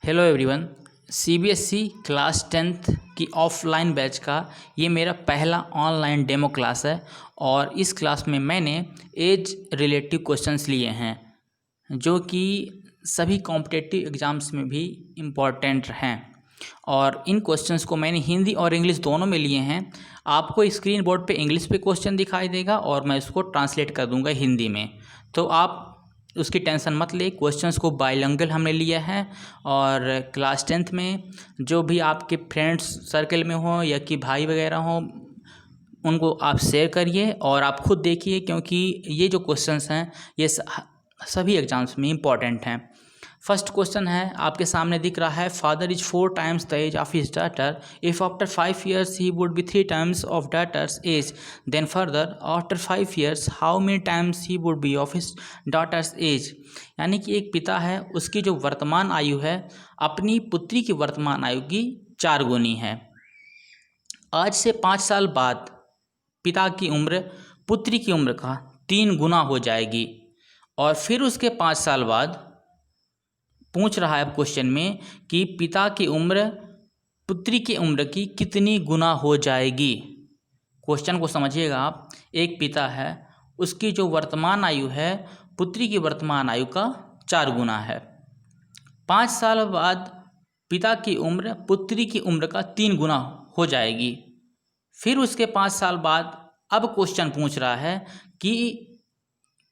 Hello everyone. CBSE class 10th की offline batch का ये मेरा पहला ऑनलाइन डेमो क्लास है और इस क्लास में मैंने एज रिलेटिव क्वेश्चंस लिए हैं जो कि सभी कॉम्पिटिटिव एग्ज़ाम्स में भी इम्पॉर्टेंट हैं और इन क्वेश्चंस को मैंने हिंदी और इंग्लिश दोनों में लिए हैं। आपको स्क्रीन बोर्ड पे इंग्लिश पे क्वेश्चन दिखाई देगा और मैं इसको ट्रांसलेट कर दूंगा हिंदी में, तो आप उसकी टेंशन मत ले। क्वेश्चंस को बाइलिंगुअल हमने लिया है और क्लास 10th में जो भी आपके फ्रेंड्स सर्कल में हो या कि भाई वगैरह हो उनको आप शेयर करिए और आप खुद देखिए, क्योंकि ये जो क्वेश्चंस हैं ये सभी एग्ज़ाम्स में इम्पॉर्टेंट हैं। फर्स्ट क्वेश्चन है आपके सामने दिख रहा है, father is 4 times the age of his daughter, if after 5 years he would be 3 times of daughter's age, then further after 5 years how many times he would be of his daughter's age. यानी कि एक पिता है, उसकी जो वर्तमान आयु है अपनी पुत्री की वर्तमान आयु की 4 गुनी है। आज से 5 साल बाद पिता की उम्र पुत्री की उम्र का 3 गुना हो जाएगी और फिर उसके 5 साल बाद पूछ रहा है क्वेश्चन में कि पिता की उम्र पुत्री की उम्र की कितनी गुना हो जाएगी। क्वेश्चन को समझिएगा आप। एक पिता है, उसकी जो वर्तमान आयु है पुत्री की वर्तमान आयु का 4 गुना है। 5 साल बाद पिता की उम्र पुत्री की उम्र का 3 गुना हो जाएगी। फिर उसके 5 साल बाद अब क्वेश्चन पूछ रहा है कि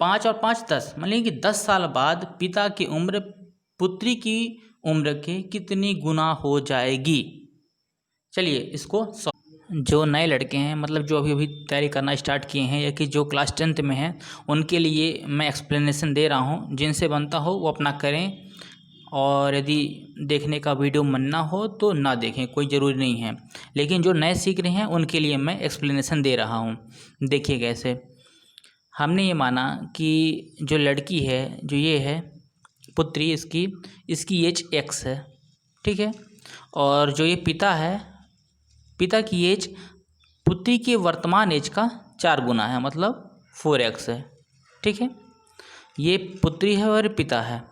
5 और 5 10, मतलब कि 10 साल बाद पिता की उम्र पुत्री की उम्र के कितनी गुना हो जाएगी। चलिए इसको जो नए लड़के हैं, मतलब जो अभी अभी तैयारी करना स्टार्ट किए हैं या कि जो क्लास 10th में हैं, उनके लिए मैं एक्सप्लेनेशन दे रहा हूं। जिनसे बनता हो वो अपना करें और यदि देखने का वीडियो मन ना हो तो ना देखें, कोई ज़रूरी नहीं है। लेकिन जो नए सीख रहे हैं उनके लिए मैं एक्सप्लेनेशन दे रहा हूँ। देखिए कैसे हमने ये माना कि जो लड़की है, जो ये है पुत्री, इसकी एज x है, ठीक है। और जो ये पिता है, पिता की एज पुत्री की वर्तमान एज का 4 गुना है, मतलब 4x है, ठीक है। ये पुत्री है और पिता है।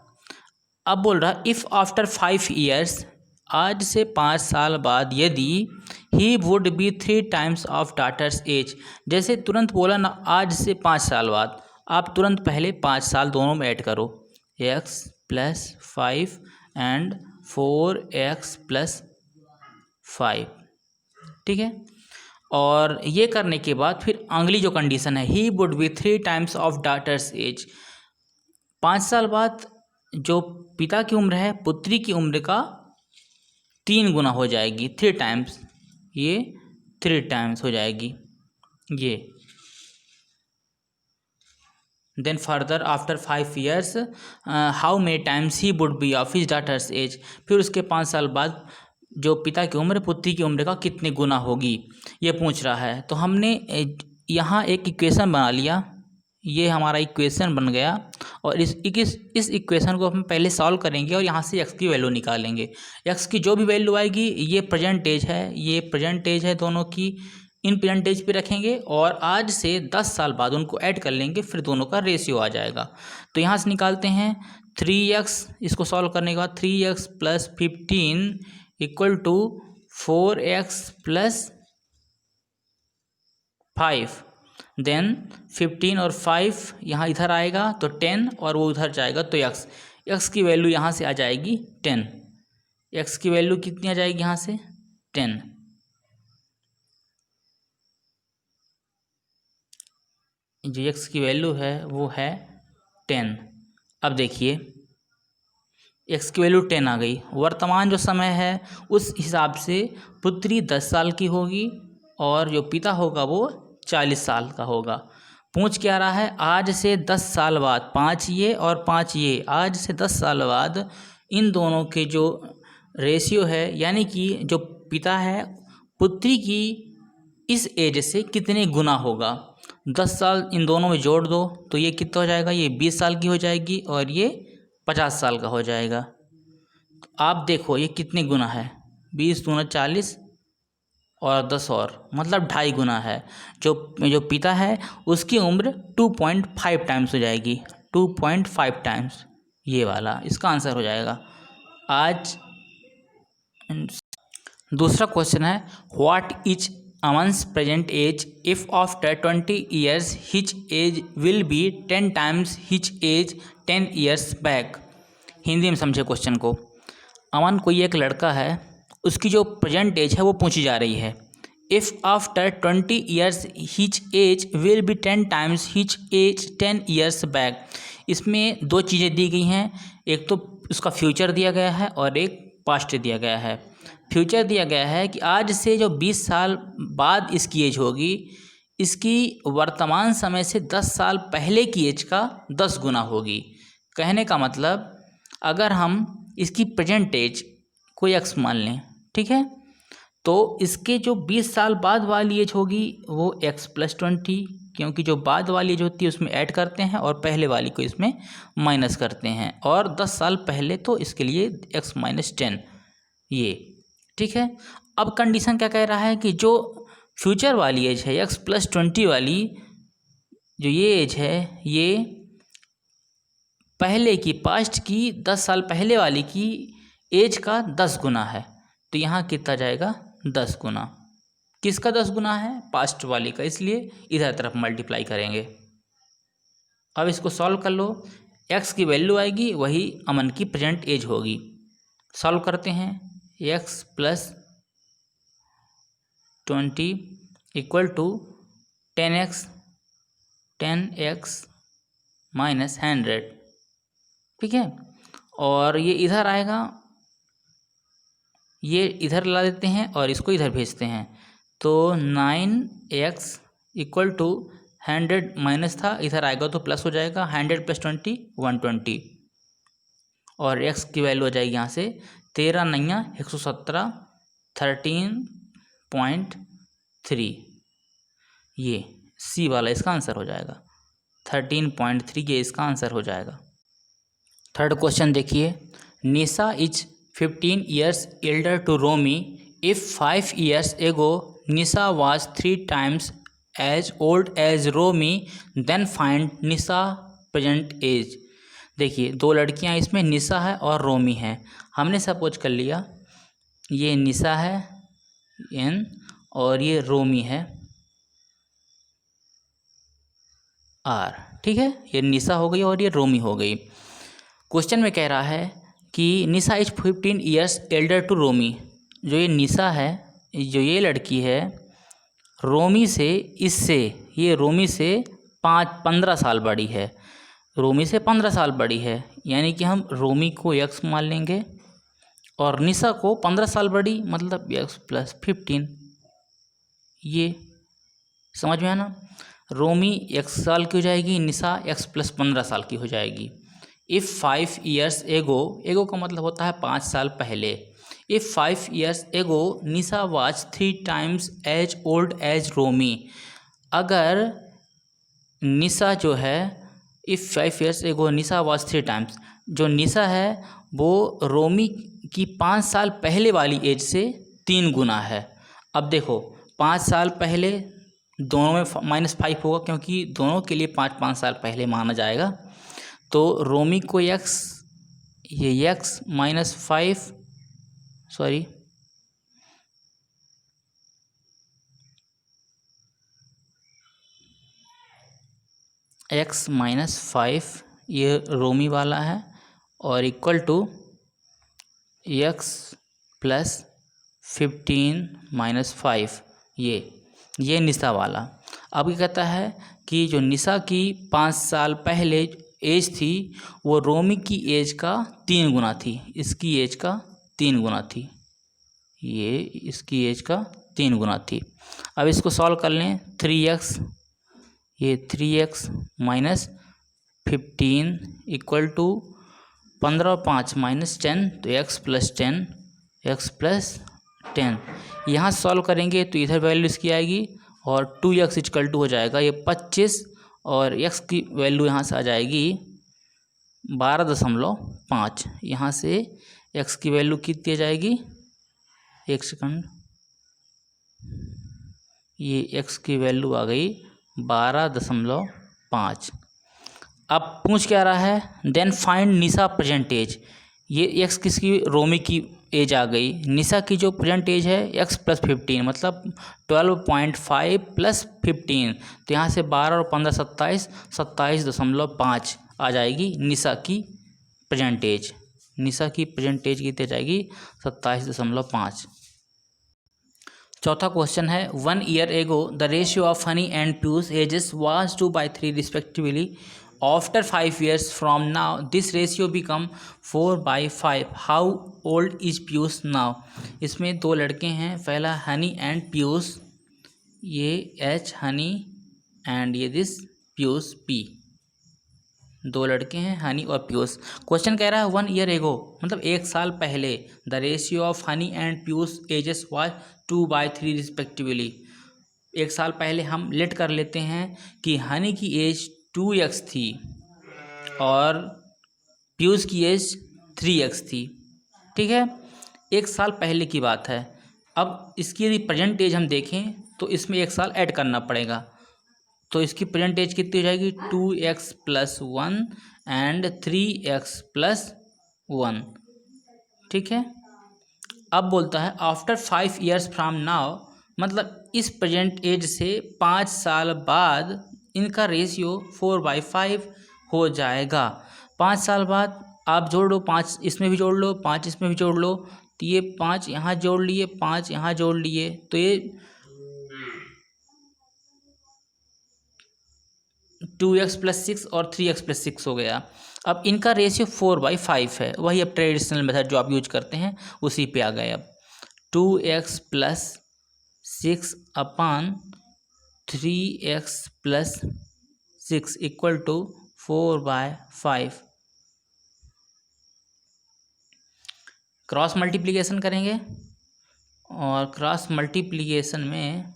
अब बोल रहा इफ़ आफ्टर 5 years, आज से 5 साल बाद यदि ही would be 3 times of daughter's as. जैसे तुरंत बोला ना, आज से 5 साल बाद, आप तुरंत पहले 5 साल दोनों में ऐड करो, x + 5 एंड 4x + 5, ठीक है। और ये करने के बाद फिर अगली जो कंडीशन है, ही would be 3 times of daughter's as. 5 साल बाद जो पिता की उम्र है पुत्री की उम्र का 3 गुना हो जाएगी, 3 times, ये 3 times हो जाएगी ये। Then further after 5 years how many times he would be of his daughter's age. फिर उसके 5 साल बाद जो पिता की उम्र पुत्री की उम्र का कितने गुना होगी, ये पूछ रहा है। तो हमने यहाँ एक इक्वेशन बना लिया, ये हमारा इक्वेशन बन गया और इस इक्वेशन को हम पहले सॉल्व करेंगे और यहाँ से x की वैल्यू निकालेंगे। x की जो भी वैल्यू आएगी, ये प्रेजेंट एज है, ये प्रेजेंट एज है, दोनों की इन प्रेजेंट एज पे रखेंगे और आज से 10 साल बाद उनको ऐड कर लेंगे, फिर दोनों का रेशियो आ जाएगा। तो यहाँ से निकालते हैं 3x, इसको सॉल्व करने के बाद 3x + 15 = 4x + 5। देन 15 और 5 यहाँ इधर आएगा तो 10 और वो उधर जाएगा तो x की वैल्यू यहाँ से आ जाएगी 10। x की वैल्यू कितनी आ जाएगी यहाँ से 10। जो x की वैल्यू है वो है 10। अब देखिए x की वैल्यू 10 आ गई। वर्तमान जो समय है उस हिसाब से पुत्री 10 साल की होगी और जो पिता होगा वो 40 साल का होगा। पूछ क्या रहा है, आज से 10 साल बाद, 5 ये और 5 ये, आज से 10 साल बाद इन दोनों के जो रेशियो है, यानी कि जो पिता है पुत्री की इस एज से कितने गुना होगा। 10 साल इन दोनों में जोड़ दो तो ये कितना हो जाएगा, ये 20 साल की हो जाएगी और ये 50 साल का हो जाएगा। तो आप देखो ये कितने गुना है, 20 दूना 40 और 10 और, मतलब 2.5 गुना है। जो पिता है उसकी उम्र 2.5 टाइम्स हो जाएगी, 2.5 टाइम्स, ये वाला इसका आंसर हो जाएगा। आज दूसरा क्वेश्चन है what is Aman's present age if after 20 years hitch age will be 10 times hitch age 10 years back. Hindi में समझे क्वेश्चन को। अमन कोई एक लड़का है, उसकी जो प्रेजेंट एज है वो पूछी जा रही है। If after 20 years hitch age will be 10 times hitch age 10 years back. इसमें दो चीज़ें दी गई हैं, एक तो उसका फ्यूचर दिया गया है और एक पास्ट दिया गया है। फ्यूचर दिया गया है कि आज से जो 20 साल बाद इसकी एज होगी, इसकी वर्तमान समय से 10 साल पहले की एज का 10 गुना होगी। कहने का मतलब अगर हम इसकी प्रेजेंट एज कोई एक्स मान लें, ठीक है, तो इसके जो 20 साल बाद वाली एज होगी वो x+20, क्योंकि जो बाद वाली एज होती है उसमें ऐड करते हैं और पहले वाली को इसमें माइनस करते हैं, और 10 साल पहले तो इसके लिए x-10 ये, ठीक है। अब कंडीशन क्या कह रहा है कि जो फ्यूचर वाली एज है x+20 वाली, जो ये एज है ये पहले की, पास्ट की 10 साल पहले वाली की एज का 10 गुना है। तो यहाँ कितना जाएगा 10 गुना। किसका 10 गुना है? पास्ट वाली का, इसलिए इधर तरफ मल्टीप्लाई करेंगे। अब इसको सॉल्व कर लो, x की वैल्यू आएगी वही अमन की प्रेजेंट एज होगी। सॉल्व करते हैं, x+20 equal to 10x minus 100, ठीक है। और ये इधर आएगा, ये इधर ला देते हैं और इसको इधर भेजते हैं, तो 9x इक्वल टू 100 माइनस था, इधर आएगा तो प्लस हो जाएगा, 100 + 20 120, और x की वैल्यू हो जाएगी यहाँ से 13 9 117 13.3। ये सी वाला इसका आंसर हो जाएगा 13.3, ये इसका आंसर हो जाएगा। थर्ड क्वेश्चन देखिए, निशा is 15 years elder to Romy. If 5 years ago Nisha was 3 times as old as Romy, then find Nisha present age। देखिए दो लड़कियां इसमें निशा है और रोमी है। हमने सपोज कर लिया ये निशा है n और ये रोमी है r, ठीक है। ये निशा हो गई और ये रोमी हो गई। क्वेश्चन में कह रहा है कि निशा इज 15 ईयर्स एल्डर टू रोमी। जो ये निशा है, जो ये लड़की है, रोमी से, इससे, ये रोमी से 15 साल बड़ी है, रोमी से 15 साल बड़ी है। यानी कि हम रोमी को x मान लेंगे और निशा को 15 साल बड़ी, मतलब x+15। ये समझ में आना, रोमी x साल की हो जाएगी, निशा x+15 साल की हो जाएगी। इफ़ 5 years एगो, एगो का मतलब होता है 5 साल पहले। If 5 years ago Nisha was 3 times as old as Romi. अगर निशा जो है, if 5 years ago Nisha was 3 times, जो निशा है वो रोमी की 5 साल पहले वाली एज से 3 गुना है। अब देखो 5 साल पहले, दोनों में -5 होगा क्योंकि दोनों के लिए 5 साल पहले माना जाएगा। तो रोमी को x, ये x -5, सॉरी x-5 ये रोमी वाला है, और इक्वल टू x+15 - 5 ये निशा वाला। अब ये कहता है कि जो निशा की 5 साल पहले एज थी वो रोमी की एज का 3 गुना थी, इसकी एज का 3 गुना थी, ये इसकी एज का 3 गुना थी। अब इसको सॉल्व कर लें, 3x, ये 3x माइनस 15 इक्वल टू 15 और 5 -10, तो x+10 यहाँ सॉल्व करेंगे तो इधर वैल्यू इसकी आएगी और 2x इक्वल टू हो जाएगा ये 25, और x की वैल्यू यहाँ से आ जाएगी 12.5। यहाँ से x की वैल्यू कितनी आ जाएगी, एक सेकंड, ये x की वैल्यू आ गई 12.5। अब पूछ क्या रहा है, देन फाइंड निशा प्रेजेंट एज। ये x किसकी, रोमी की एज आ गई। निशा की जो प्रेजेंट एज है x + 15 मतलब 12.5 + 15, तो यहाँ से 12 और 15 27, 27.5 आ जाएगी निशा की प्रेजेंट एज। निशा की प्रेजेंट एज कितनी जाएगी? 27.5। चौथा क्वेश्चन है 1 year ago the ratio of Honey and Piyush ages was 2/3 respectively. After 5 years from now this ratio become 4/5। How old is Piyush now? इसमें दो लड़के हैं, पहला हनी एंड पीयूष, ये एच हनी एंड ये दिस पीयूष पी। दो लड़के हैं हनी और पीयूष। क्वेश्चन कह रहा है 1 year ago मतलब 1 साल पहले the ratio of Honey and Piyush ages was 2/3 respectively. 1 साल पहले हम लेट कर लेते हैं कि हनी की एज 2x थी और पीयूष की एज 3x थी। ठीक है, 1 साल पहले की बात है। अब इसकी यदि प्रेजेंट एज हम देखें तो इसमें 1 साल ऐड करना पड़ेगा, तो इसकी प्रेजेंट एज कितनी हो जाएगी? 2x + 1 and 3x + 1। ठीक है, अब बोलता है आफ्टर 5 years फ्रॉम नाउ मतलब इस प्रेजेंट एज से 5 साल बाद इनका रेशियो 4/5 हो जाएगा। 5 साल बाद आप जोड़ लो, 5 इसमें भी जोड़ लो, 5 इसमें भी जोड़ लो, तो ये 5 यहाँ जोड़ लिए, 5 यहाँ जोड़ लिए, तो ये 2x + 6 और 3x + 6 हो गया। अब इनका रेशियो 4/5 है, वही अब ट्रेडिशनल मेथड जो आप यूज करते हैं उसी पे आ गए। अब 2x + 6 / 3x + 6 = 4/5। क्रॉस मल्टीप्लिकेशन करेंगे और क्रॉस मल्टीप्लिकेशन में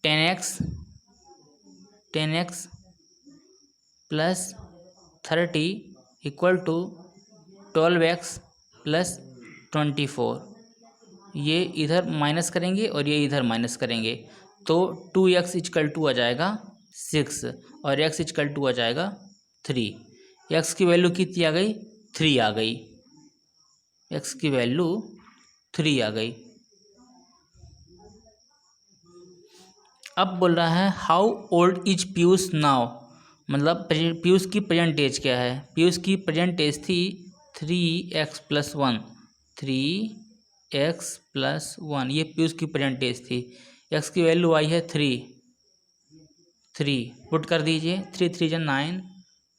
10x + 30 = 12x + 24। ये इधर माइनस करेंगे और ये इधर माइनस करेंगे, तो 2x = आ जाएगा 6 और x = आ जाएगा 3। x की वैल्यू कितनी आ गई? 3 आ गई। x की वैल्यू 3 आ गई। अब बोल रहा है how old is Piyush now मतलब पीयूष की प्रेजेंट एज क्या है? पीयूष की प्रेजेंट एज थी 3x + 1, 3x + 1, ये पीयूष की प्रेजेंट एज थी। x की वैल्यू आई है 3 पुट कर दीजिए, 3 3 = 9,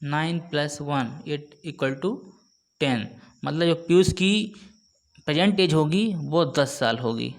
9 + 1 = 10। मतलब जो पीयूष की प्रेजेंट एज होगी वो 10 साल होगी।